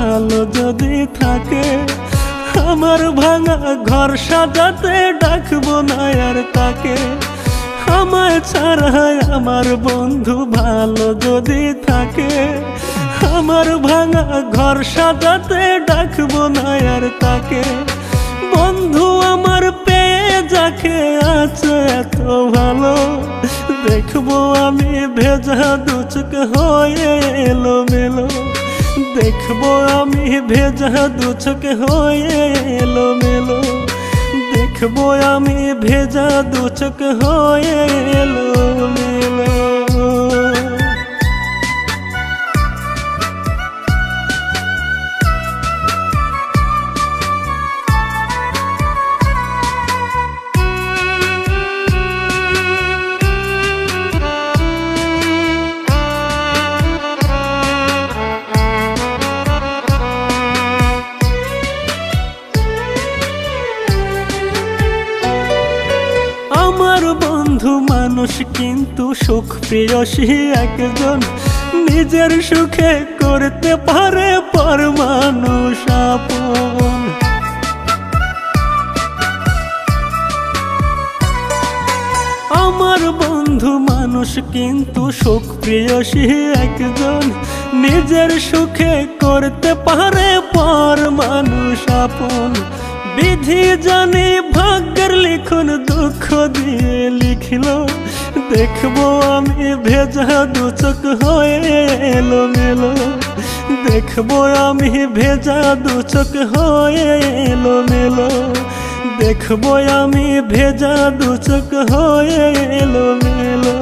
ভালো যদি থাকে, আমার ভাঙা ঘর সাজাতে ডাকবো না আর তাকে। আমায় ছাড়া আমার বন্ধু ভালো যদি থাকে, আমার ভাঙা ঘর সাজাতে ডাকবো না আর তাকে। বন্ধু আমার পেয়ে যাকে আছে এত ভালো, দেখবো আমি ভেজা দুচোখ হয়ে এলোমেলো। দেখবো আমি ভেজা দুচোখ হয়ে এলোমেলো। দেখবো আমি ভেজা দুচোখ হয়ে এলোমেলো। আমার বন্ধু মানুষ কিন্তু সুখ প্রিয়সী একজন, নিজের সুখে করতে পারে পর মানুষ আপন। আমার বন্ধু মানুষ কিন্তু সুখ প্রিয়সী একজন, নিজের সুখে করতে পারে পর মানুষ আপন। বিধি জানি ভাগ্যের লিখন দুঃখ দিয়ে লিখলো, দেখবো আমি ভেজা দুচোখ হয়ে এলোমেলো। দেখবো আমি ভেজা দুচোখ হয়ে এলোমেলো। দেখবো আমি ভেজা দুচোখ হয়ে এলোমেলো।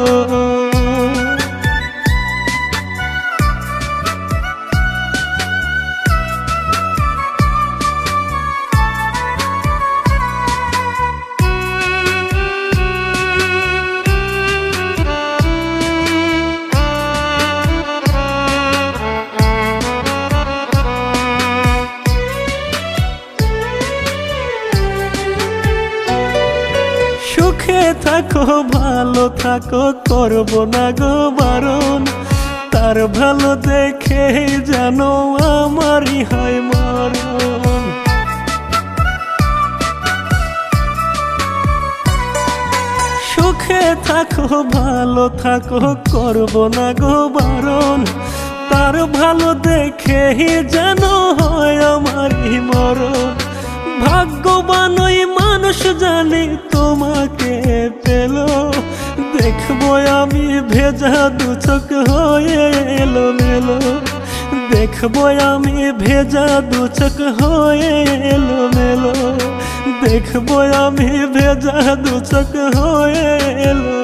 সুখে থাকো ভালো থাকো করবো না গো বারণ, তার ভালো দেখে জানো আমারই হয় মরণ। সুখে থাকো ভালো থাকো করবো না গো বারণ, তার ভালো দেখে জানো হয় আমারই মরণ। ভাগ্যবান ওই মানুষ জানি তোমাকে পেলো, দেখবো আমি ভেজা দুচোখ হয়ে এলোমেলো। দেখবো আমি ভেজা দুচোখ হয়ে এলোমেলো। দেখবো আমি ভেজা দুচোখ হয়ে এলো।